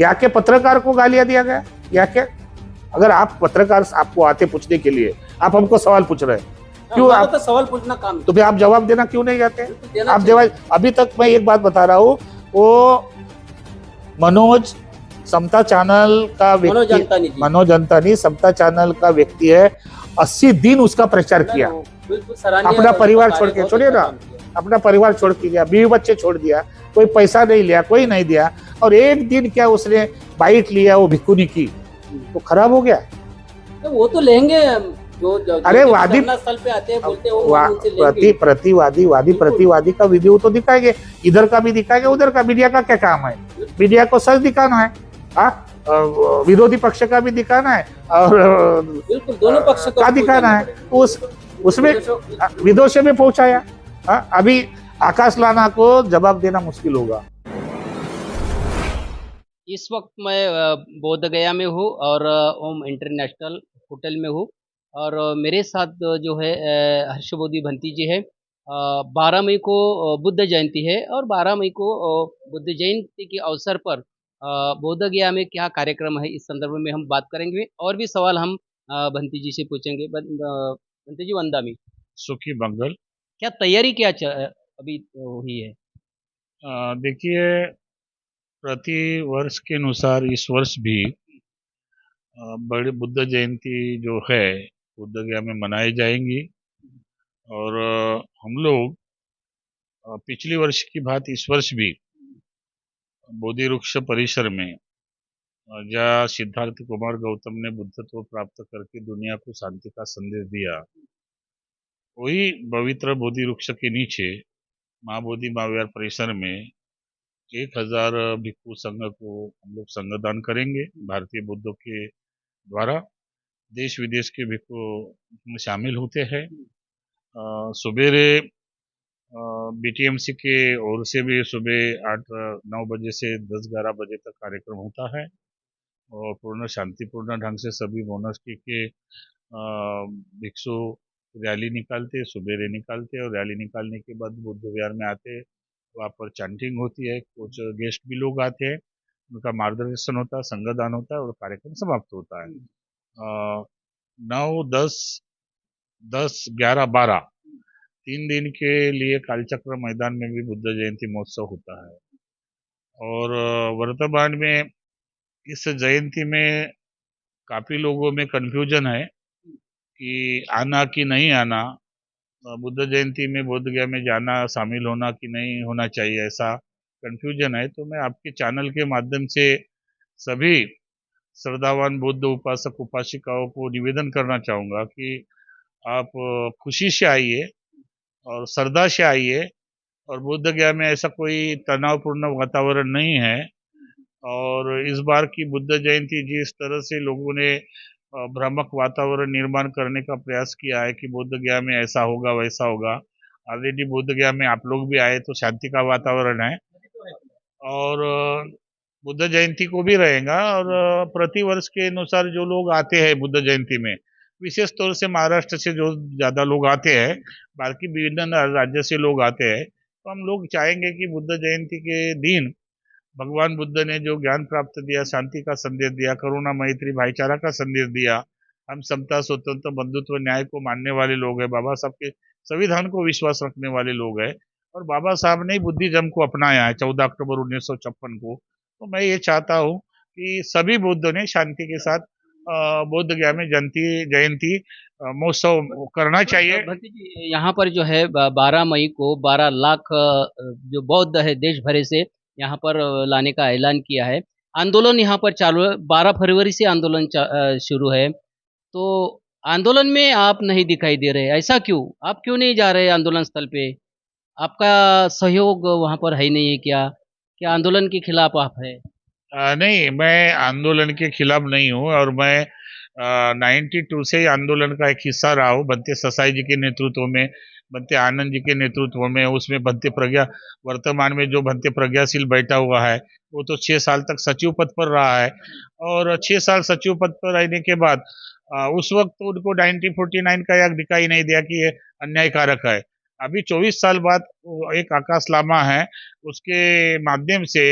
यहाँ के पत्रकार को गालियां दिया गया। यहाँ के अगर आप पत्रकार आपको आते पूछने के लिए, आप हमको सवाल पूछ रहे हैं, क्यों आप तो सवाल पूछना काम है। तो फिर आप जवाब देना क्यों नहीं जाते? देना आप चाहिए। जवाब अभी तक मैं एक बात बता रहा हूँ, वो मनोज समता चैनल का व्यक्ति, मनोज अंतानी समता चैनल का व्यक्ति है। 80 दिन उसका प्रचार किया, बिल्कुल सराहनीय अपना है, परिवार उसका छोड़ कार्य के, बहुत छोड़िए अच्छा ना, काम किया। अपना परिवार छोड़ के दिया, बीवी बच्चे छोड़ दिया, कोई पैसा नहीं लिया, कोई नहीं दिया, और एक दिन क्या उसने बाइट लिया वो भिक्खुनी की, तो खराब हो गया। तो वो तो लेंगे जो अरे वादी स्थल पे आते हैं बोलते हैं वो उनसे लेंगे। प्रतिवादी का वीडियो तो दिखाएंगे, इधर का भी दिखाएंगे, उधर का। मीडिया का क्या काम है? मीडिया को सच दिखाना है, विरोधी पक्ष का भी दिखाना है, और बिल्कुल दोनों पक्ष का दिखाना है। उसमें विदेशों में पहुंचाया। अभी आकाश लाना को जवाब देना मुश्किल होगा। इस वक्त मैं बोध गया में हूँ और ओम इंटरनेशनल होटल में हूँ, और मेरे साथ जो है हर्षबोधी भंती जी है। 12 मई को बुद्ध जयंती है, और 12 मई को बुद्ध जयंती के अवसर पर बोध गया में क्या कार्यक्रम है, इस संदर्भ में हम बात करेंगे। और भी सवाल हम भंती जी से पूछेंगे। भंती जी वंदामी सुखी मंगल। क्या तैयारी क्या अभी हुई है? देखिए, प्रति वर्ष के अनुसार इस वर्ष भी बड़ी बुद्ध जयंती जो है बुद्ध गया में मनाई जाएंगी, और हम लोग पिछले वर्ष की बात इस वर्ष भी बोधि वृक्ष परिसर में जहाँ सिद्धार्थ कुमार गौतम ने बुद्धत्व प्राप्त करके दुनिया को शांति का संदेश दिया, वही पवित्र बोधि वृक्ष के नीचे महाबोधि महाविहार परिसर में 1000 भिक्षु संघ को हम लोग संगदान करेंगे। भारतीय बुद्धों के द्वारा देश विदेश के भिक्षु शामिल होते हैं। सुबेरे बीटीएमसी के ओर से भी सुबह 8-9 बजे से 10-11 बजे तक कार्यक्रम होता है, और पूर्ण शांतिपूर्ण ढंग से सभी मोनास्ट्री के भिक्षु रैली निकालते, सुबेरे निकालते, और रैली निकालने के बाद बुद्ध विहार में आते, वहाँ पर चैंटिंग होती है, कुछ गेस्ट भी लोग आते हैं, उनका मार्गदर्शन होता है, संगदान होता है, और कार्यक्रम समाप्त होता है। 9, 10, 11, 12 3 दिन के लिए कालचक्र मैदान में भी बुद्ध जयंती महोत्सव होता है। और वर्तमान में इस जयंती में काफी लोगों में कंफ्यूजन है कि आना कि नहीं आना, बुद्ध जयंती में बोध गया में जाना, शामिल होना कि नहीं होना चाहिए, ऐसा कंफ्यूजन है। तो मैं आपके चैनल के माध्यम से सभी श्रद्धावान बुद्ध उपासक उपासिकाओं को निवेदन करना चाहूँगा कि आप खुशी से आइए और श्रद्धा से आइए, और बोध गया में ऐसा कोई तनावपूर्ण वातावरण नहीं है। और इस बार की बुद्ध जयंती जिस तरह से लोगों ने भ्रामक वातावरण निर्माण करने का प्रयास किया है कि बोध गया में ऐसा होगा वैसा होगा, ऑलरेडी बोध गया में आप लोग भी आए तो शांति का वातावरण है, और बुद्ध जयंती को भी रहेगा। और प्रति वर्ष के अनुसार जो लोग आते हैं बुद्ध जयंती में, विशेष तौर से महाराष्ट्र से जो ज्यादा लोग आते हैं, बाकी विभिन्न राज्य से लोग आते हैं, तो हम लोग चाहेंगे कि बुद्ध जयंती के दिन भगवान बुद्ध ने जो ज्ञान प्राप्त दिया, शांति का संदेश दिया, करुणा मैत्री भाईचारा का संदेश दिया, हम समता स्वतंत्र बंधुत्व न्याय को मानने वाले लोग हैं, बाबा साहब के संविधान को विश्वास रखने वाले लोग हैं, और बाबा साहब ने बुद्धिज्म को अपनाया है 14 अक्टूबर 1956 को। तो मैं ये चाहता हूँ कि सभी बुद्ध ने शांति के साथ बोध गया में जयंती महोत्सव करना चाहिए। यहाँ पर जो है 12 मई को 12 लाख जो बौद्ध है देश भरे से यहाँ पर लाने का ऐलान किया है। आंदोलन यहाँ पर चालू है, 12 फरवरी से आंदोलन शुरू है। तो आंदोलन में आप नहीं दिखाई दे रहे, ऐसा क्यों? आप क्यों नहीं जा रहे आंदोलन स्थल पे? आपका सहयोग वहाँ पर है नहीं है क्या? क्या आंदोलन के खिलाफ आप है? नहीं, मैं आंदोलन के खिलाफ नहीं हूँ, और मैं 92 से आंदोलन का एक हिस्सा रहा हूँ, बनते ससाई जी के नेतृत्व में, बनते आनंद जी के नेतृत्व में। उसमें बनते प्रज्ञा, वर्तमान में जो बनते प्रज्ञाशील बैठा हुआ है वो तो 6 साल तक सचिव पद पर रहा है, और 6 साल सचिव पद पर रहने के बाद उस वक्त तो उनको 1949 का याद दिखाई नहीं दिया कि ये अन्यायकारक है। अभी 24 साल बाद एक आकाश लामा है, उसके माध्यम से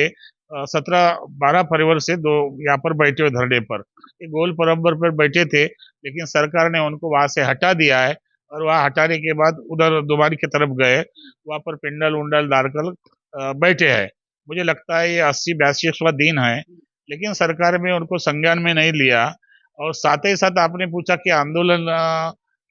17-12 फरवरी से दो यहाँ पर बैठे हुए धरने पर, ये गोल बराबर पर बैठे थे, लेकिन सरकार ने उनको वहां से हटा दिया है। और वहां हटाने के बाद उधर दुबारी की तरफ गए, वहां पर पिंडल उंडल डालकर बैठे हैं। मुझे लगता है ये 80-82वां दिन है, लेकिन सरकार में उनको संज्ञान में नहीं लिया। और साथ ही साथ आपने पूछा कि आंदोलन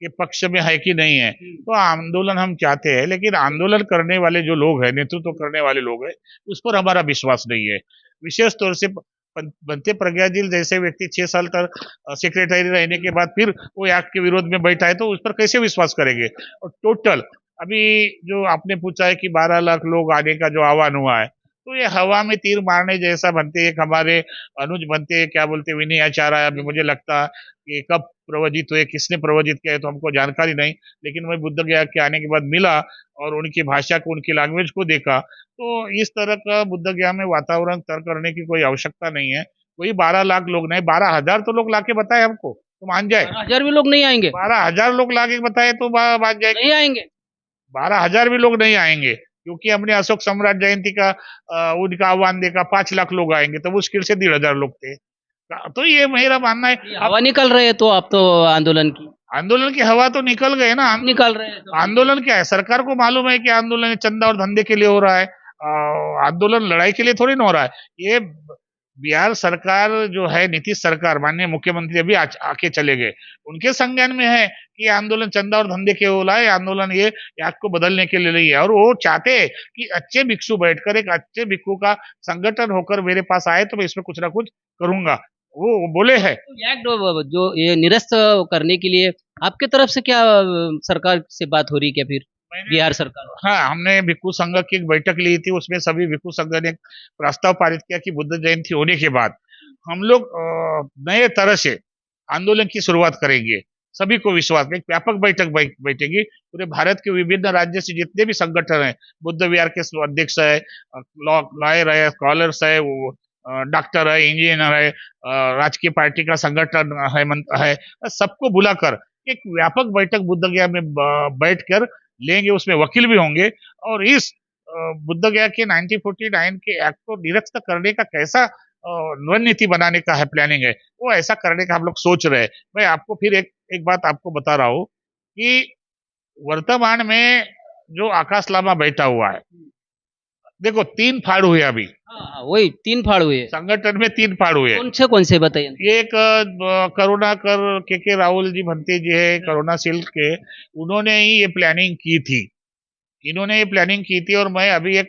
के पक्ष में है कि नहीं है, तो आंदोलन हम चाहते हैं, लेकिन आंदोलन करने वाले जो लोग हैं, नेतृत्व करने वाले लोग हैं, उस पर हमारा विश्वास नहीं है। विशेष तौर से बनते प्रज्ञाजील जैसे व्यक्ति 6 साल तक सेक्रेटरी रहने के बाद फिर वो एक्ट के विरोध में बैठा है, तो उस पर कैसे विश्वास करेंगे। और टोटल अभी जो आपने पूछा है कि 12 लाख लोग आने का जो आह्वान हुआ है, तो ये हवा में तीर मारने जैसा बनते। एक हमारे अनुज बनते, क्या बोलते, विनय आचार्य, अभी मुझे लगता कि कब प्रवजित हुए, किसने प्रवजित किया है तो हमको जानकारी नहीं, लेकिन मैं बुद्ध गया के आने के बाद मिला और उनकी भाषा को, उनकी लैंग्वेज को देखा, तो इस तरह का बुद्ध गया में वातावरण तय करने की कोई आवश्यकता नहीं है। कोई 12 लाख लोग नहीं, 12,000 तो लोग लाके बताए हमको, तो मान जाए। 12,000 भी लोग नहीं आएंगे? 12,000 लोग लाके बताए तो मान जाए। नहीं आएंगे? 12,000 भी लोग नहीं आएंगे, क्योंकि हमने अशोक सम्राट जयंती का उनका आह्वान देखा, 5 लाख लोग आएंगे, तो मुश्किल से 1,500 लोग थे। तो ये मेरा मानना है। हवा निकल रहे तो आप तो आंदोलन की हवा तो निकल गए ना। निकल रहे हैं तो आंदोलन क्या है, सरकार को मालूम है कि आंदोलन चंदा और धंधे के लिए हो रहा है। आंदोलन लड़ाई के लिए थोड़ी ना हो रहा है। ये बिहार सरकार जो है, नीतीश सरकार, माननीय मुख्यमंत्री अभी आके चले गए, उनके संज्ञान में है कि आंदोलन चंदा और धंधे के हो रहा है, आंदोलन ये याद को बदलने के लिए नहीं है। और वो चाहते हैं कि अच्छे भिक्षु बैठकर एक अच्छे भिक्षु का संगठन होकर मेरे पास आए, तो मैं इसमें कुछ ना कुछ करूंगा, वो बोले है। एक्ट जो ये निरस्त करने के लिए आपके तरफ से क्या सरकार से बात हो रही है क्या फिर बिहार सरकार? हाँ, हमने भिक्षु संघ की एक बैठक ली थी, उसमें सभी भिक्षु संघ ने एक प्रस्ताव पारित किया कि बुद्ध जयंती होने के बाद हम लोग नए तरह से आंदोलन की शुरुआत करेंगे। सभी को विश्वास में एक व्यापक बैठक बैठेगी। पूरे भारत के विभिन्न राज्य से जितने भी संगठन है, बुद्ध विहार के अध्यक्ष है, लॉयर है, स्कॉलर्स है, डॉक्टर है, इंजीनियर है, राजकीय पार्टी का संगठन है, सबको बुलाकर एक व्यापक बैठक बुद्ध गया में बैठकर लेंगे। उसमें वकील भी होंगे, और इस बुद्ध गया के 1949 के एक्ट को निरस्त करने का कैसा रणनीति बनाने का है, प्लानिंग है, वो ऐसा करने का हम लोग सोच रहे हैं। मैं आपको फिर एक बात आपको बता रहा हूँ कि वर्तमान में जो आकाश लामा बैठा हुआ है, देखो 3 फाड़ हुए अभी। हाँ, वही 3 फाड़ हुए संगठन में 3 फाड़ हुए। कौन से बताइए? एक करुणाकर के राहुल जी भंते जी है, करुणाशील के, उन्होंने ही ये प्लानिंग की थी। इन्होंने ये प्लानिंग की थी। और मैं अभी एक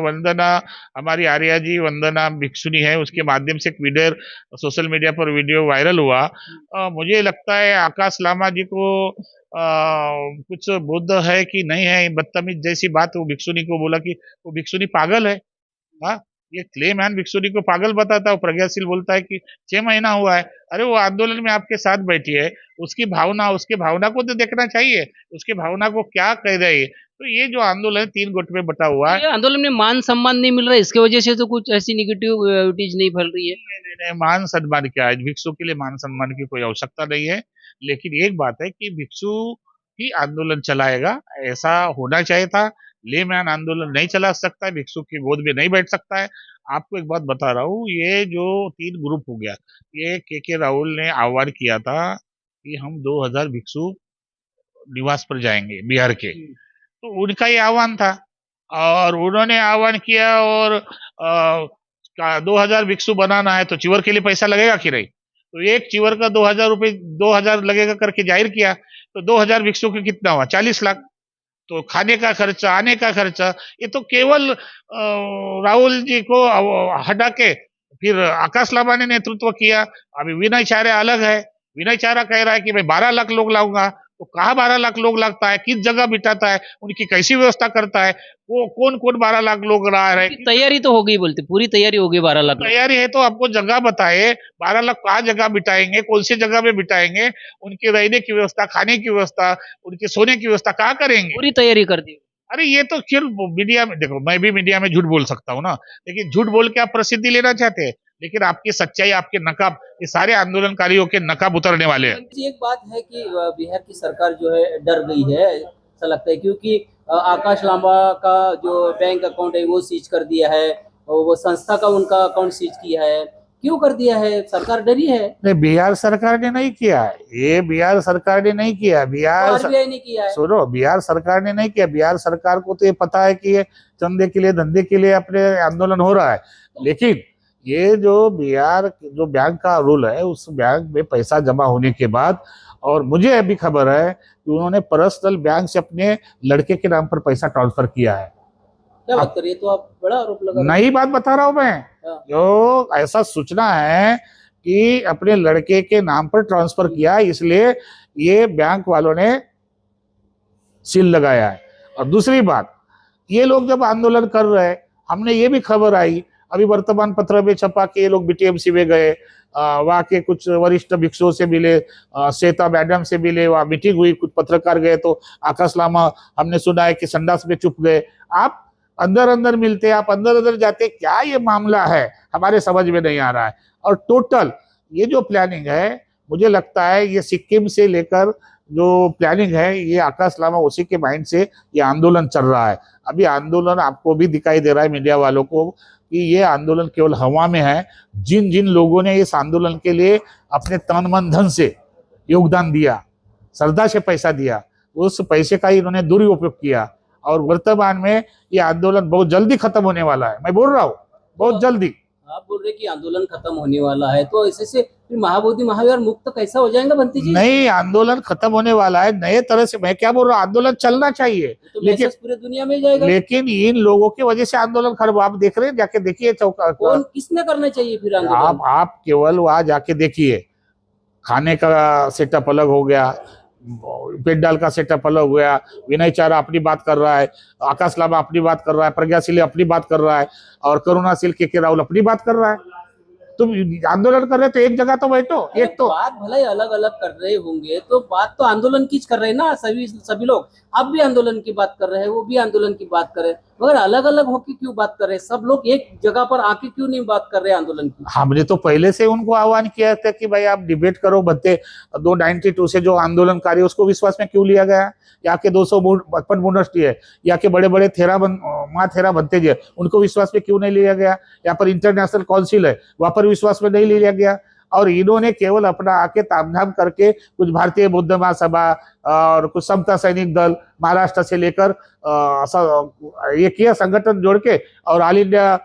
वंदना, हमारी आर्या जी वंदना भिक्षुनी है, उसके माध्यम से एक वीडियो सोशल मीडिया पर वीडियो वायरल हुआ। मुझे लगता है आकाश लामा जी को कुछ बुद्ध है कि नहीं है, बदतमीज जैसी बात वो भिक्षुनी को बोला कि वो भिक्षुनी पागल है। हाँ, ये क्लेम है, भिक्षुनी को पागल बताता है। प्रज्ञाशील बोलता है कि 6 महीना हुआ है। अरे वो आंदोलन में आपके साथ बैठी है, उसकी भावना को तो देखना चाहिए, उसकी भावना को क्या कह रही है। तो ये जो आंदोलन 3 गुट में बटा हुआ है, आंदोलन में मान सम्मान नहीं मिल रहा है, इसके वजह से तो कुछ ऐसी निगेटिविटीज नहीं फैल रही है। नहीं, मान सम्मान क्या है, भिक्षु के लिए मान सम्मान की कोई आवश्यकता नहीं है। लेकिन एक बात है कि भिक्षु ही आंदोलन चलाएगा, ऐसा होना चाहिए था। लेमैन आंदोलन नहीं चला सकता है, भिक्षु की गोद में नहीं बैठ सकता है। आपको एक बात बता रहा हूँ, ये जो 3 ग्रुप हो गया, ये के राहुल ने आह्वान किया था कि हम 2000 भिक्षु निवास पर जाएंगे बिहार के, तो उनका ये आह्वान था और उन्होंने आह्वान किया। और 2000 भिक्षु बनाना है तो चिवर के लिए पैसा लगेगा कि नहीं, तो एक चिवर का 2000 लगेगा करके जाहिर किया। तो 2000 भिक्षु के कितना हुआ, 40 लाख। तो खाने का खर्चा, आने का खर्चा, ये तो केवल राहुल जी को हटा के फिर आकाश लामा ने नेतृत्व किया। अभी विनय चारे अलग है, विनय चारा कह रहा है कि मैं 12 लाख लोग लाऊंगा। तो कहाँ 12 लाख लोग लगता है, किस जगह बिठाता है, उनकी कैसी व्यवस्था करता है, वो कौन 12 लाख लोग रहा है। तैयारी तो हो गई, बोलते पूरी तैयारी हो गई 12 लाख। तैयारी है तो आपको जगह बताए, 12 लाख कहाँ जगह बिठाएंगे, कौन सी जगह में बिठाएंगे, उनके रहने की व्यवस्था, खाने की व्यवस्था, उनके सोने की व्यवस्था कहाँ करेंगे। पूरी तैयारी कर दी। अरे ये तो सिर्फ मीडिया में, देखो मैं भी मीडिया में झूठ बोल सकता हूँ ना, लेकिन झूठ बोल के आप प्रसिद्धि लेना चाहते हैं, लेकिन आपकी सच्चाई, आपके नकाब, ये सारे आंदोलनकारियों के नकाब उतरने वाले हैं। एक बात है कि बिहार की सरकार जो है डर गई है, ऐसा लगता है, क्योंकि आकाश लामा का जो बैंक अकाउंट है वो सीज कर दिया है, और वो संस्था का उनका अकाउंट सीज किया है, क्यों कर दिया है? सरकार डरी है? नहीं, बिहार सरकार ने नहीं किया है, ये बिहार सरकार ने नहीं किया। आरबीआई ने किया है। सुनो, बिहार सरकार ने नहीं किया। बिहार सरकार को तो ये पता है कि ये चंदे के लिए, धंधे के लिए अपने आंदोलन हो रहा है। लेकिन ये जो बिहार जो बैंक का रूल है, उस बैंक में पैसा जमा होने के बाद, और मुझे अभी खबर है कि उन्होंने पर्सनल बैंक से अपने लड़के के नाम पर पैसा ट्रांसफर किया है। क्या बात करिए, तो आप बड़ा आरोप लगा रहे नई बात बता रहा हूं मैं। हाँ। जो ऐसा सूचना है कि अपने लड़के के नाम पर ट्रांसफर किया, इसलिए ये बैंक वालों ने सील लगाया है। और दूसरी बात, ये लोग जब आंदोलन कर रहे हैं, हमने ये भी खबर आई, अभी वर्तमान पत्र में छपा कि ये लोग बीटीएमसी में गए, वहाँ के कुछ वरिष्ठ भिक्षुओं से मिले, श्वेता मैडम से मिले, वहाँ मीटिंग हुई, कुछ पत्रकार गए तो आकाश लामा हमने सुना है कि संडास में चुप गए। आप अंदर अंदर मिलते, आप अंदर अंदर जाते, क्या ये मामला है हमारे समझ में नहीं आ रहा है। और टोटल ये जो प्लानिंग है, मुझे लगता है ये सिक्किम से लेकर जो प्लानिंग है, ये आकाश लामा उसी के माइंड से ये आंदोलन चल रहा है। अभी आंदोलन आपको भी दिखाई दे रहा है, मीडिया वालों को, कि ये आंदोलन केवल हवा में है। जिन जिन लोगों ने इस आंदोलन के लिए अपने तन मन धन से योगदान दिया, श्रद्धा से पैसा दिया, उस पैसे का इन्होंने दुरुपयोग किया। और वर्तमान में ये आंदोलन बहुत जल्दी खत्म होने वाला है, मैं बोल रहा हूँ, बहुत जल्दी। आप बोल रहे कि आंदोलन खत्म होने वाला है, तो ऐसे से फिर महाबोधि महावीर मुक्त कैसा हो जाएगा बंटी जी? नहीं, आंदोलन खत्म होने वाला है नए तरह से। मैं क्या बोल रहा हूँ, आंदोलन चलना चाहिए, तो लेकिन मैसेज पूरे दुनिया में जाएगा। लेकिन इन लोगों की वजह से आंदोलन खराब। आप देख रहे हैं, जाके देखिए चौका, कौन किसने करना चाहिए फिर आंदोलन? आप केवल वहां जाके देखिए, खाने का सेटअप अलग हो गया, पेंडाल का सेटअप अलग हो गया, विनय चारा अपनी बात कर रहा है, आकाश लामा अपनी बात कर रहा है, प्रज्ञाशील अपनी बात कर रहा है, और करुणाशील के राहुल अपनी बात कर रहा है। तुम आंदोलन कर रहे तो एक जगह तो बैठो। एक तो बात भले अलग अलग कर रहे होंगे, तो बात तो आंदोलन की कर रहे हैं ना सभी लोग। आप भी आंदोलन की बात कर रहे हैं, वो भी आंदोलन की बात कर रहे हैं, मगर अलग अलग होके क्यों बात कर रहे हैं? सब लोग एक जगह पर आके क्यों नहीं बात कर रहे आंदोलन की? हमने तो पहले से उनको आह्वान किया था कि भाई आप डिबेट करो। भत्ते 292 से जो आंदोलनकारी, उसको विश्वास में क्यों लिया गया? यहाँ के 255 मोनेस्ट्री है, यहाँ के बड़े बड़े माँ थेरा भत्ते जी है, उनको विश्वास में क्यों नहीं लिया गया? यहाँ पर इंटरनेशनल काउंसिल है, वहां पर विश्वास में नहीं लिया गया। और इन्होंने केवल अपना आके तामझाम करके कुछ भारतीय बौद्ध महासभा और कुछ समता सैनिक दल महाराष्ट्र से लेकर ये किया, संगठन जोड़ के, और ऑल इंडिया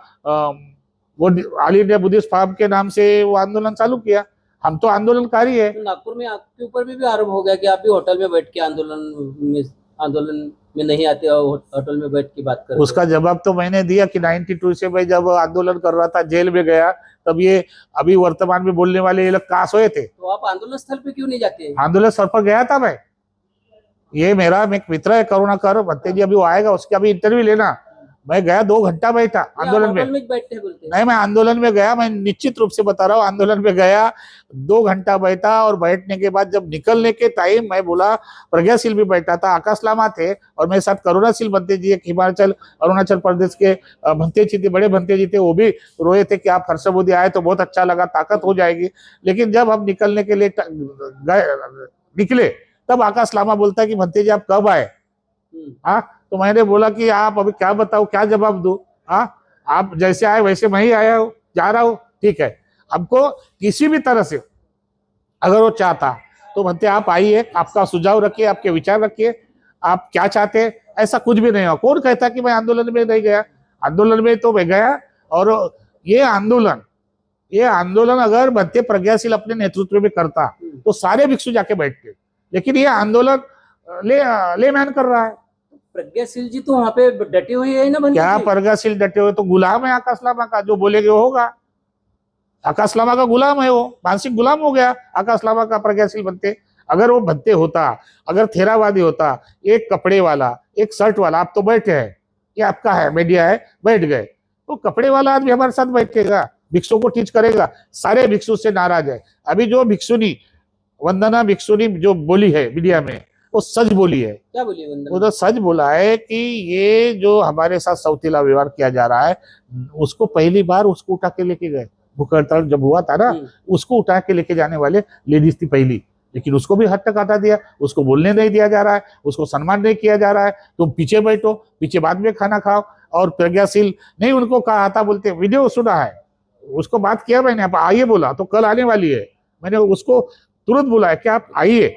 बुद्धिस्ट फोरम के नाम से वो आंदोलन चालू किया। हम तो आंदोलनकारी है। तो नागपुर में आपके ऊपर भी आरोप हो गया कि आप भी होटल में बैठ के आंदोलन में नहीं आते, होटल में बैठ के बात करते। उसका जवाब तो मैंने दिया कि 92 से मैं जब आंदोलन कर रहा था, जेल में गया, तब ये अभी वर्तमान में बोलने वाले ये लोग कहाँ सोए थे। तो आप आंदोलन स्थल पे क्यों नहीं जाते? आंदोलन स्थल पर गया था मैं। ये मेरा एक मित्र है करुणाकर भत्ते जी, अभी वो आएगा, उसके अभी इंटरव्यू लेना। मैं गया, 2 घंटा बैठा आंदोलन में। बैठते बोलते? नहीं, मैं आंदोलन में गया, मैं निश्चित रूप से बता रहा हूँ, आंदोलन में गया, 2 घंटा बैठा। और बैठने के बाद जब निकलने के टाइम, मैं बोला, प्रज्ञाशील भी बैठा था, आकाश लामा थे, और मेरे साथ करुणाशील भंते जी, एक हिमाचल अरुणाचल प्रदेश के भंते जी थे, बड़े भंते जी थे, वो भी रोए थे कि आप हर्ष मोदी आए तो बहुत अच्छा लगा, ताकत हो जाएगी। लेकिन जब हम निकलने के लिए निकले, तब आकाश लामा बोलता है कि भंते जी आप कब आए? हाँ, तो मैंने बोला कि आप अभी क्या बताओ, क्या जवाब दूं? हाँ, आप जैसे आए वैसे मैं ही आया हूँ, जा रहा हूँ, ठीक है। हमको किसी भी तरह से अगर वो चाहता तो भंते आप आइए, आपका सुझाव रखिए, आपके विचार रखिए, आप क्या चाहते हैं। ऐसा कुछ भी नहीं हुआ। कौन कहता कि मैं आंदोलन में नहीं गया? आंदोलन में तो मैं गया। और ये आंदोलन अगर भंते प्रज्ञाशील अपने नेतृत्व में करता तो सारे भिक्षु जाके बैठते, लेकिन ये आंदोलन ले मैन कर रहा है। प्रज्ञाशील जी तो वहाँ पे डटे हुए है ना? क्या प्रज्ञाशील डटे हुए? तो गुलाम है आकाश लामा का, जो बोलेगे वो होगा। आकाश लामा का गुलाम है, वो मानसिक गुलाम हो गया आकाश लामा का प्रज्ञाशील भंते। अगर वो भंते होता, अगर थेरावादी होता, एक कपड़े वाला, एक शर्ट वाला, आप तो बैठे हैं, ये आपका है, मीडिया है, बैठ गए, तो कपड़े वाला आदमी हमारे साथ बैठेगा, भिक्षु को टीच करेगा। सारे भिक्षु से नाराज है। अभी जो भिक्षुनी वंदना भिक्षुनी जो बोली है मीडिया में, वो सच बोली है। क्या बोली वंदना? वो तो सच बोला है कि ये जो हमारे साथ सौतीला व्यवहार किया जा रहा है, उसको पहली बार उसको उठा के लेके गए। भूख हड़ताल जब हुआ था ना, उसको उठा के लेके जाने वाले लेडीज थी पहली, लेकिन उसको भी हद तक हटा दिया, उसको बोलने नहीं दिया जा रहा है, उसको सम्मान नहीं किया जा रहा है। तुम पीछे बैठो, पीछे बाद में खाना खाओ। और प्रज्ञाशील नहीं उनको कहा था, बोलते वीडियो सुना है, उसको बात किया मैंने, आप आइए बोला तो कल आने वाली है, मैंने उसको तुरंत बुलाया कि आप आइए।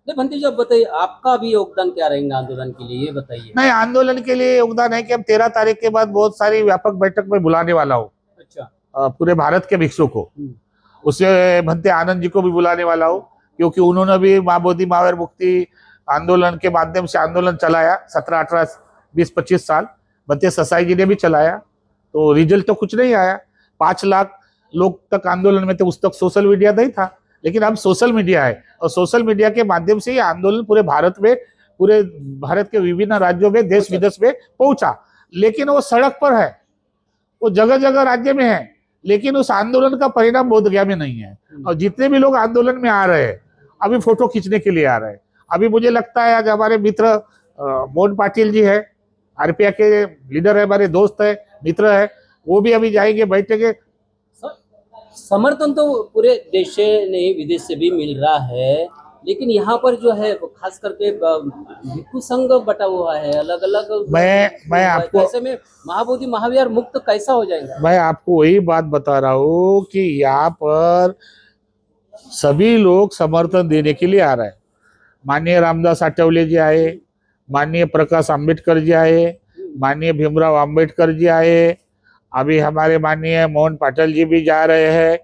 नहीं भंती जी, अब बताइए आपका भी योगदान क्या रहेगा आंदोलन के लिए, ये बताइए। नहीं, आंदोलन के लिए योगदान है कि अब 13 तारीख के बाद बहुत सारी व्यापक बैठक में बुलाने वाला हूँ अच्छा। पूरे भारत के भिक्षु को, उससे भंते आनंद जी को भी बुलाने वाला हूँ, क्योंकि उन्होंने भी माँ बोधी महावीर मुक्ति आंदोलन के माध्यम से आंदोलन चलाया 17, 18, 20, 25 साल। भंते ससाई जी ने भी चलाया, तो रिजल्ट तो कुछ नहीं आया। 5 लाख लोग तक आंदोलन में थे, उस तक सोशल मीडिया नहीं था, लेकिन अब सोशल मीडिया है और सोशल मीडिया के माध्यम से ये आंदोलन पूरे भारत में, पूरे भारत के विभिन्न राज्यों में, देश विदेश में पहुंचा। लेकिन वो सड़क पर है, वो जगह जगह राज्य में है, लेकिन उस आंदोलन का परिणाम बोधगया में नहीं है। और जितने भी लोग आंदोलन में आ रहे हैं, अभी फोटो खींचने के लिए आ रहे हैं। अभी मुझे लगता है आज हमारे मित्र मोहन पाटिल जी है, आरपीआई के लीडर है, हमारे दोस्त है, मित्र है, वो भी अभी जाएंगे, बैठेंगे। समर्थन तो पूरे देश से नहीं विदेश से भी मिल रहा है, लेकिन यहाँ पर जो है खास करके भिक्षु संघ बटा हुआ है, अलग अलग। मैं आपको ऐसे में महाबोधि महाविहार मुक्त कैसा हो जाएगा? मैं आपको वही बात बता रहा हूँ कि यहाँ पर सभी लोग समर्थन देने के लिए आ रहे हैं। माननीय रामदास आठवले जी आए, माननीय प्रकाश आंबेडकर जी आए, माननीय भीमराव आंबेडकर जी आए, अभी हमारे माननीय मोहन पाटिल जी भी जा रहे हैं,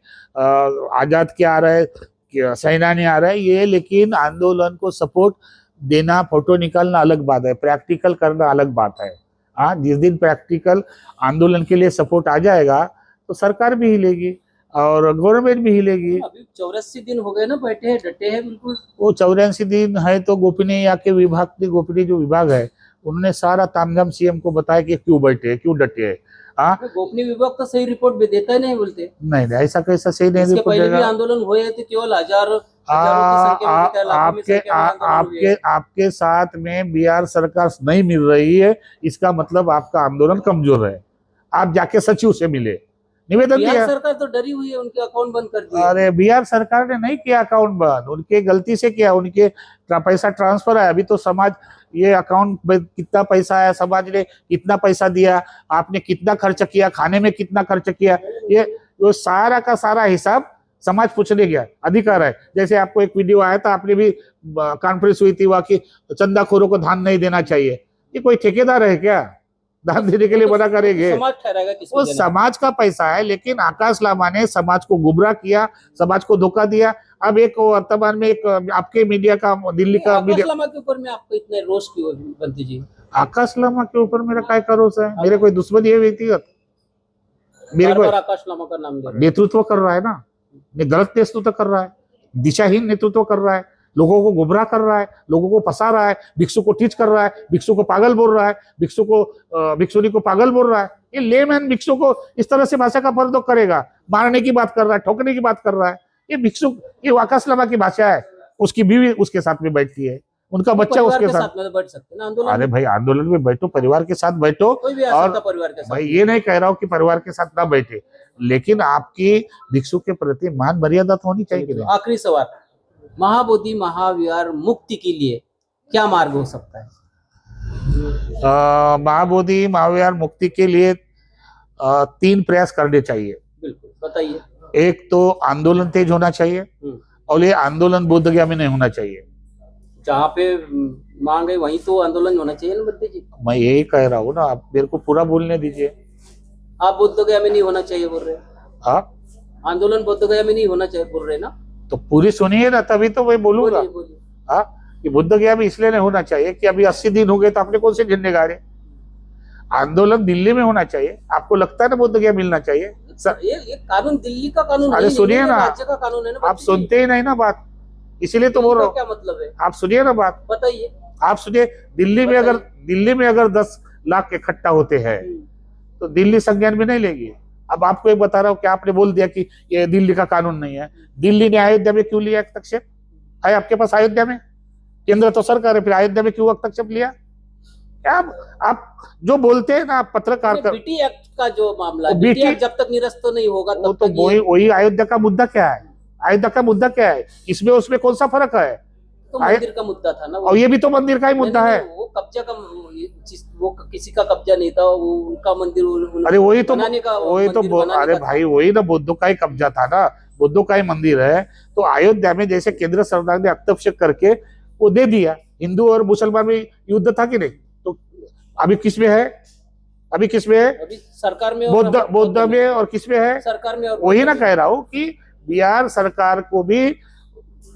आजाद के आ रहे हैं, सैनानी आ रहे हैं ये। लेकिन आंदोलन को सपोर्ट देना, फोटो निकालना अलग बात है, प्रैक्टिकल करना अलग बात है। हाँ, जिस दिन प्रैक्टिकल आंदोलन के लिए सपोर्ट आ जाएगा तो सरकार भी हिलेगी और गवर्नमेंट भी हिलेगी। अभी 84 दिन हो गए ना, बैठे हैं, डटे हैं बिल्कुल। वो 84 दिन है तो गोपनीय या के विभाग, गोपनीय जो विभाग है उन्होंने सारा तामझाम सीएम को बताया कि क्यों बैठे, क्यों डटे है। हाँ, गोपनीय विभाग तो सही रिपोर्ट भी देता है, नहीं बोलते। नहीं, ऐसा कैसा सही नहीं रिपोर्ट पहले भी देगा। आंदोलन हुए थे, केवल हजारों आपके साथ में बिहार सरकार नहीं मिल रही है, इसका मतलब आपका आंदोलन कमजोर है। आप जाके सचिव से मिले, निवेदन दिया। सरकार तो डरी हुई है, उनके अकाउंट बंद कर दिए। अरे बिहार सरकार ने नहीं किया अकाउंट बंद, उनके गलती से किया, उनके पैसा ट्रांसफर है। अभी तो समाज ये अकाउंट में कितना पैसा है, समाज ने कितना पैसा दिया, आपने कितना खर्च किया, खाने में कितना खर्च किया, ये वो सारा का सारा हिसाब समाज पूछने गया, अधिकार है। जैसे आपको एक वीडियो आया था, आपने भी कॉन्फ्रेंस हुई थी वहां की, चंदाखोरों को धान नहीं देना चाहिए। ये कोई ठेकेदार है क्या दान देने के लिए मना करेंगे? समाज ठहराएगा वो समाज का पैसा है। लेकिन आकाश लामा ने समाज को गुमराह किया, समाज को धोखा दिया। अब एक वर्तमान में एक आपके मीडिया का, दिल्ली का मीडिया, आकाश लामा के ऊपर में आपको इतने रोष क्यों बनती जी? आकाश लामा के ऊपर मेरा काय का रोष है? मेरे कोई दुश्मनी है व्यक्तिगत? मेरे को आकाश लामा का नाम नेतृत्व कर रहा है ना, गलत नेतृत्व कर रहा है, दिशाहीन नेतृत्व कर रहा है, लोगों को गुमराह कर रहा है, लोगों को फंसा रहा है, भिक्षु को टीच कर रहा है, भिक्षु को पागल बोल रहा है, भिक्षुनी को पागल बोल रहा है। ये लेमैन भिक्षु को इस तरह से भाषा का प्रयोग करेगा, मारने की बात कर रहा है, ठोकने की बात कर रहा है। ये भिक्षु, ये आकाश लामा की भाषा है। उसकी बीवी उसके साथ में बैठती है, उनका बच्चा उसके साथ में बैठ सकते हैं ना आंदोलन। अरे भाई, आंदोलन में बैठो, परिवार के साथ बैठो। और परिवार के साथ, भाई ये नहीं कह रहा हूँ कि परिवार के साथ ना बैठे, लेकिन आपकी भिक्षु के प्रति मान मर्यादा तो होनी चाहिए। आखिरी सवाल, महाबोधि महाविहार मुक्ति के लिए क्या मार्ग हो सकता है? महाबोधि महाविहार मुक्ति के लिए 3 प्रयास करने चाहिए। बिल्कुल, बताइए। एक तो आंदोलन तेज होना चाहिए, और ये आंदोलन बोधगया में नहीं होना चाहिए। जहाँ पे मांग है वहीं तो आंदोलन होना चाहिए ना बद्दी जी? मैं यही कह रहा हूँ ना, आप मेरे को पूरा बोलने दीजिए। आप बोधगया में नहीं होना चाहिए बोल रहे हैं? हाँ, आंदोलन बोधगया में नहीं होना चाहिए बोल रहे हैं ना? तो पूरी सुनिए ना, तभी तो मैं बोलूंगा। हाँ, कि बोधगया में इसलिए नहीं होना चाहिए कि अभी 80 दिन हो गए तो आपने कौन से झंडे गाड़े। आंदोलन दिल्ली में होना चाहिए। आपको लगता है ना बोधगया मिलना चाहिए? ये कानून दिल्ली का कानून, अरे सुनिए ना, राज्य का कानून है ना। आप सुनते ही नहीं ना बात, इसीलिए तो बोल रहा हूँ। क्या मतलब है? आप सुनिए ना बात, बताइए। आप सुनिए, दिल्ली में अगर 10 लाख इकट्ठा होते हैं तो दिल्ली संज्ञान में नहीं लेगी। अब आपको एक बता रहा हूँ कि आपने बोल दिया कि ये दिल्ली का कानून नहीं है। दिल्ली ने अयोध्या में क्यों लिया हस्तक्षेप? है आपके पास अयोध्या में? केंद्र तो सरकार है, फिर अयोध्या में क्यों हस्तक्षेप लिया? आप जो बोलते हैं ना, पत्रकार का बीटी एक्ट का जो मामला है, बीटी एक्ट जब तक निरस्त नहीं होगा तब तक वही अयोध्या का मुद्दा क्या है? अयोध्या का मुद्दा क्या है? इसमें उसमें कौन सा फर्क है? तो मंदिर का मुद्दा था ना वो। और ये भी तो मंदिर का ही मुद्दा नहीं, है। नहीं, वो कब्जा का वो किसी का कब्जा नहीं था, वो उनका मंदिर अरे वही तो बनाने का वही तो मंदिर बनाने अरे का था। भाई वही ना, बुद्धों का ही कब्जा था ना, बुद्धों का ही मंदिर है। तो अयोध्या में जैसे केंद्र सरकार ने हस्तक्षेप करके वो दे दिया, हिंदू और मुसलमान में युद्ध था कि नहीं, तो अभी किस में है, अभी किस में है, अभी सरकार में और बौद्ध में, और किस में है, सरकार में। और वही ना कह रहा हूं कि बिहार सरकार को भी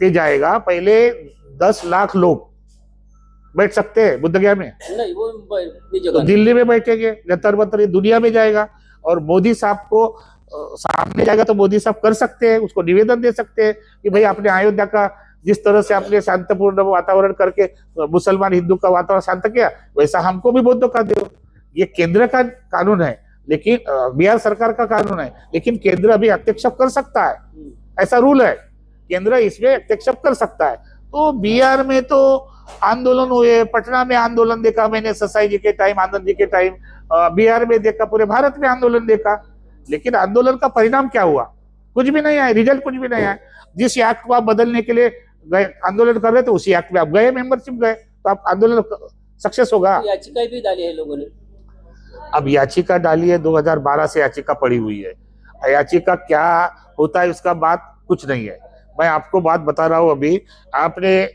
दे जाएगा। पहले 10 लाख लोग बैठ सकते हैं बुद्ध गया में, नहीं वो अपनी तो जगह नहीं। दिल्ली में बैठेंगे, जंतर मंतर ये दुनिया में जाएगा, और मोदी साहब को सामने जाएगा तो मोदी साहब कर सकते हैं, उसको निवेदन दे सकते हैं कि भाई आपने अयोध्या का जिस तरह से आपने शांतिपूर्ण वातावरण करके मुसलमान हिंदू का वातावरण शांत किया, वैसा हमको भी बौद्धों का दो। ये केंद्र का कानून है, लेकिन बिहार सरकार का कानून है, लेकिन केंद्र अभी हस्तक्षेप कर सकता है, ऐसा रूल है, केंद्र इसमें हस्तक्षेप कर सकता है। तो बिहार में तो आंदोलन हुए, पटना में आंदोलन देखा मैंने, ससाई जी के टाइम, आनंद जी के टाइम, बिहार में देखा, पूरे भारत में आंदोलन देखा, लेकिन आंदोलन का परिणाम क्या हुआ, कुछ भी नहीं आया, रिजल्ट कुछ भी नहीं आया। जिस एक्ट को आप बदलने के लिए गए आंदोलन कर रहे थे, उसी एक्ट में आप गए, मेंबरशिप गए, तो आप आंदोलन सक्सेस होगा। याचिका भी डाली है लोगों ने। अब याचिका डाली है, 2012 से याचिका पड़ी हुई है, याचिका क्या होता है उसका बात कुछ नहीं है। मैं आपको बात बता रहा हूं, अभी आपने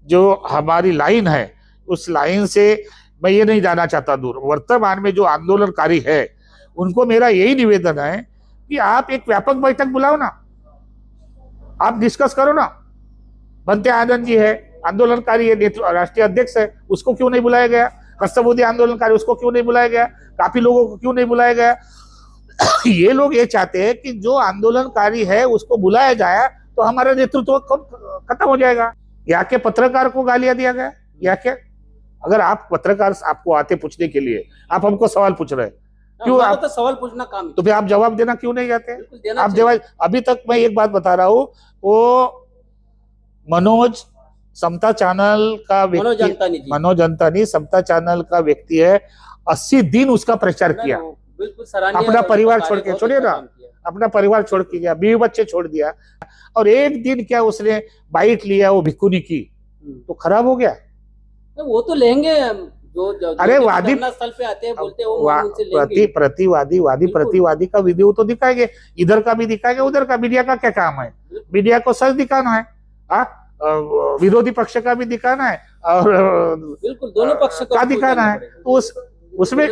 जो हमारी लाइन है, उस लाइन से मैं ये नहीं जाना चाहता दूर। वर्तमान में जो आंदोलनकारी है उनको मेरा यही निवेदन है कि आप एक व्यापक बैठक बुलाओ ना, आप डिस्कस करो ना। बनते आनंद जी है, आंदोलनकारी है, राष्ट्रीय अध्यक्ष है, उसको क्यों नहीं बुलाया गया? कस्तबुद्दीन आंदोलनकारी, उसको क्यों नहीं बुलाया गया? काफी लोगों को क्यों नहीं बुलाया गया? ये लोग ये चाहते हैं कि जो आंदोलनकारी है उसको बुलाया जाए तो हमारा नेतृत्व खत्म हो जाएगा। यहाँ के पत्रकार को गालियां दिया गया, यहाँ के, अगर आप पत्रकार आपको आते पूछने के लिए, आप हमको सवाल पूछ रहे हैं, क्यों आप तो सवाल पूछना काम है, तो फिर आप जवाब देना क्यों नहीं जाते? देना आप जवाब, अभी तक मैं एक बात बता रहा हूँ, वो मनोज समता चैनल का व्यक्ति, मनोज अंतानी समता चैनल का व्यक्ति है, 80 दिन उसका प्रचार किया, बिल्कुल सराहनीय, अपना परिवार छोड़ के, छोड़िए ना, अपना परिवार छोड़ के गया, बीवी बच्चे छोड़ दिया, और एक दिन क्या उसने बाइट लिया वो भिक्खुनी की, तो खराब हो गया। वो तो लेंगे जो अरे वादी स्थल पे आते हैं, बोलते हैं वो उनसे लेंगे। प्रतिवादी का वीडियो तो दिखाएंगे, इधर का भी दिखाएंगे, उधर का। मीडिया का क्या काम है? मीडिया को सच दिखाना है, विरोधी पक्ष का भी दिखाना है, और बिल्कुल दोनों पक्ष का दिखाना है। तो उसमें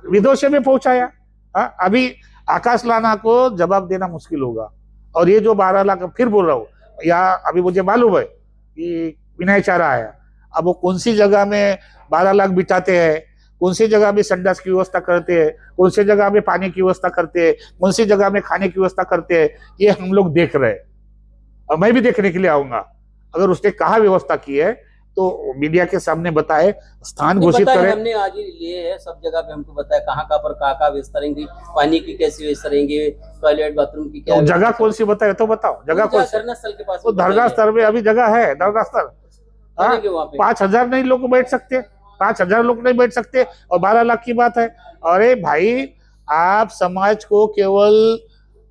विदेशों में पहुंचाया। अभी आकाश लाना को जवाब देना मुश्किल होगा। और ये जो 12 लाख, फिर बोल रहा हूँ, यहाँ अभी मुझे मालूम है कि विनय चारा आया, अब वो कौन सी जगह में 12 लाख बिठाते हैं, कौन सी जगह में संडास की व्यवस्था करते हैं, कौन सी जगह में पानी की व्यवस्था करते हैं, कौन सी जगह में खाने की व्यवस्था करते हैं, ये हम लोग देख रहे हैं, और मैं भी देखने के लिए आऊंगा। अगर उसने कहा व्यवस्था की है तो मीडिया के सामने बताए, स्थान घोषित करे। हमने आज ही लिए है, सब जगह पे हमको बताया कहाँ पर कहाँ व्यवस्था रहेंगी, पानी की कैसी व्यवस्था रहेंगी, टॉयलेट बाथरूम की क्या, तो जगह कौन सी बताए तो बताओ, जगह कौन सी? धरना स्थल के पास, तो धरना स्थल में अभी जगह है, धरना स्थल 5,000 नहीं लोग बैठ सकते, 5,000 लोग नहीं बैठ सकते, और 12 लाख की बात है। अरे भाई, आप समाज को केवल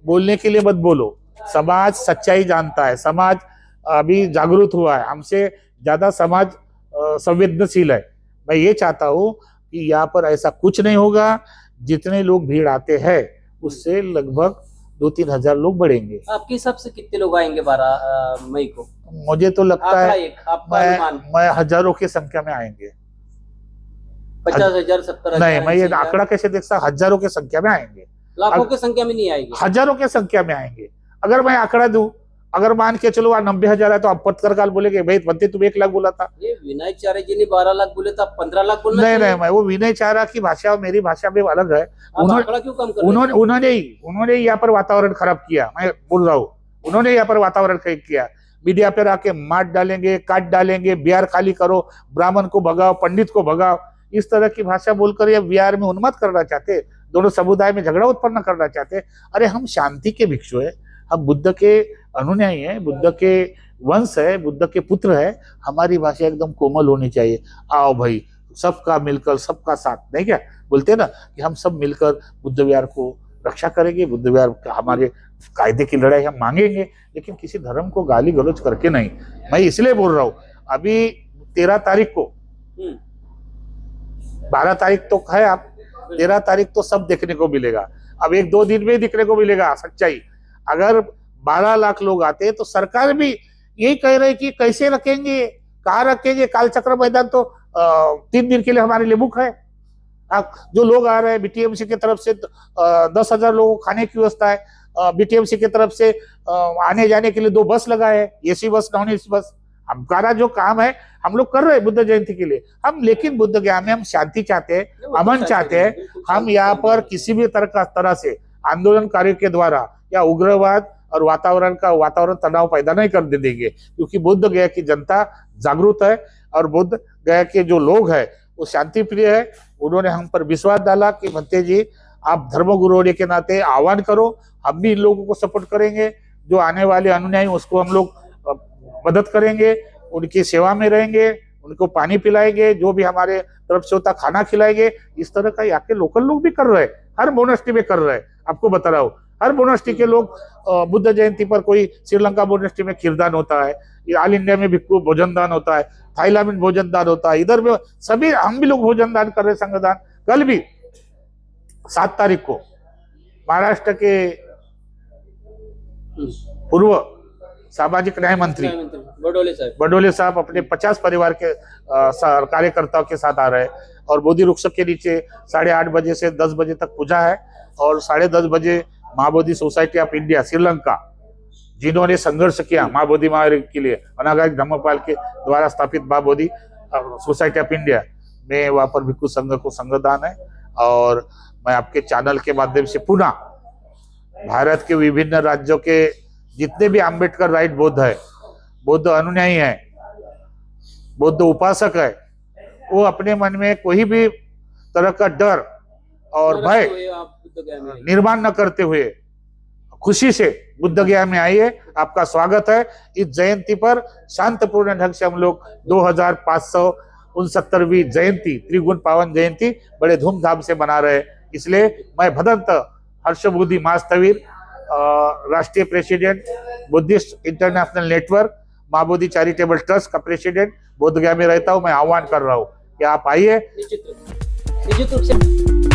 बोलने के लिए मत बोलो, समाज सच्चाई जानता है, समाज अभी जागरूक हुआ है, हमसे ज्यादा समाज संवेदनशील है। मैं ये चाहता हूँ कि यहाँ पर ऐसा कुछ नहीं होगा। जितने लोग भीड़ आते हैं उससे लगभग 2-3 हजार लोग बढ़ेंगे। आपके हिसाब से कितने लोग आएंगे 12 मई को? मुझे तो लगता है मैं हजारों की संख्या में आएंगे। 50,000, 70,000? नहीं, मैं ये आंकड़ा कैसे देख सकता? हजारों की संख्या में आएंगे, लाखों की संख्या में नहीं आएंगे, हजारों की संख्या में आएंगे। अगर मैं आंकड़ा दूं, अगर मान के चलो 90,000 है तो आप पत्रकार बोलेंगे भाई बनते तुम 1 लाख बोला था। ये विनय चारा जी ने 12 लाख बोले तो 15 लाख बोलना नहीं, मैं वो विनय चारा की भाषा और मेरी भाषा में अलग है। उन्होंने यहाँ पर वातावरण खराब किया, मैं बोल रहा हूँ, उन्होंने यहाँ पर वातावरण खराब किया। मीडिया पर आके मार डालेंगे, काट डालेंगे, बिहार खाली करो, ब्राह्मण को भगाओ, पंडित को भगाओ, इस तरह की भाषा बोलकर ये बिहार में उन्मत्त करना चाहते, दोनों समुदाय में झगड़ा उत्पन्न करना चाहते। अरे हम शांति के भिक्षु है, हम बुद्ध के अनुयायी है, बुद्ध के वंश है, बुद्ध के पुत्र है, हमारी भाषा एकदम कोमल होनी चाहिए। आओ भाई, सबका मिलकर सबका साथ, नहीं क्या बोलते ना कि हम सब मिलकर बुद्ध विहार को रक्षा करेंगे, बुद्ध विहार हमारे कायदे की लड़ाई हम मांगेंगे, लेकिन किसी धर्म को गाली गलौज करके नहीं। मैं इसलिए बोल रहा हूं, अभी 13 तारीख को, 12 तारीख तो है, आप 13 तारीख तो सब देखने को मिलेगा। अब 1-2 दिन में ही दिखने को मिलेगा सच्चाई। अगर 12 लाख लोग आते तो सरकार भी यही कह रहे कि कैसे रखेंगे, कहाँ रखेंगे। कालचक्र मैदान तो 3 दिन के लिए हमारे लिए बुक है। जो लोग आ रहे हैं बीटीएमसी की तरफ से 10,000 लोगों को खाने की व्यवस्था है। बीटीएमसी की तरफ से आने जाने के लिए 2 बस लगाए हैं, AC bus, non AC bus. हमारा जो काम है हम लोग कर रहे हैं बुद्ध जयंती के लिए हम, लेकिन बुद्ध गया में हम शांति चाहते हैं, अमन चाहते हैं। हम यहाँ पर किसी भी तरह से आंदोलनकारियों के द्वारा या उग्रवाद और वातावरण तनाव पैदा नहीं कर देंगे, क्योंकि बुद्ध गया की जनता जागरूक है और बुद्ध गया के जो लोग हैं वो शांति प्रिय है। उन्होंने हम पर विश्वास डाला कि भंते जी आप धर्मगुरु होने के नाते आह्वान करो, हम भी इन लोगों को सपोर्ट करेंगे। जो आने वाले अनुयायी उसको हम लोग मदद करेंगे, उनकी सेवा में रहेंगे, उनको पानी पिलाएंगे, जो भी हमारे तरफ से होता खाना खिलाएंगे। इस तरह का यहाँ के लोकल लोग भी कर रहे हैं, हर मोनेस्ट्री में कर रहे हैं। आपको बता रहा हूँ, हर मोनेस्ट्री के लोग बुद्ध जयंती पर, कोई श्रीलंका मोनेस्ट्री में खीरदान होता है, ऑल इंडिया में भिक्खु भोजन दान होता है, थाईलैंड में भोजन दान होता है, इधर में सभी हम भी लोग भोजन दान कर रहे हैं, संगदान। कल भी 7 तारीख को महाराष्ट्र के पूर्व सामाजिक न्याय मंत्री बडोले साहब अपने 50 परिवार के कार्यकर्ताओं के साथ आ रहे हैं और बोधि वृक्ष के नीचे 8:30 बजे से 10 बजे तक पूजा है और 10:30 बजे Mahabodhi society of India Sri Lanka, जिन्होंने संघर्ष किया महाबोधि महाराज के लिए, अनागारिक धम्मपाल के द्वारा स्थापित महाबोधि सोसाइटी ऑफ इंडिया में, वहां पर भिक्खु संघ को संगदान है। और मैं आपके चैनल के माध्यम से पुनः भारत के विभिन्न राज्यों के जितने भी अम्बेडकर राइट बौद्ध है, बौद्ध अनुयायी है, बौद्ध उपासक है, वो अपने मन में कोई भी तरह का डर और भय निर्माण न करते हुए खुशी से बुद्ध गया में आइए। आपका स्वागत है। इस जयंती पर शांतिपूर्ण ढंग से हम लोग 2569वीं जयंती, त्रिगुण पावन जयंती बड़े धूमधाम से मना रहे हैं। इसलिए मैं भदंत हर्षबोधि महास्थवीर, राष्ट्रीय president, Buddhist international network, Mahabodhi charitable trust का प्रेसिडेंट बोधगया में रहता हूं। मैं आह्वान कर रहा हूं कि आप आइए। निश्चित रूप से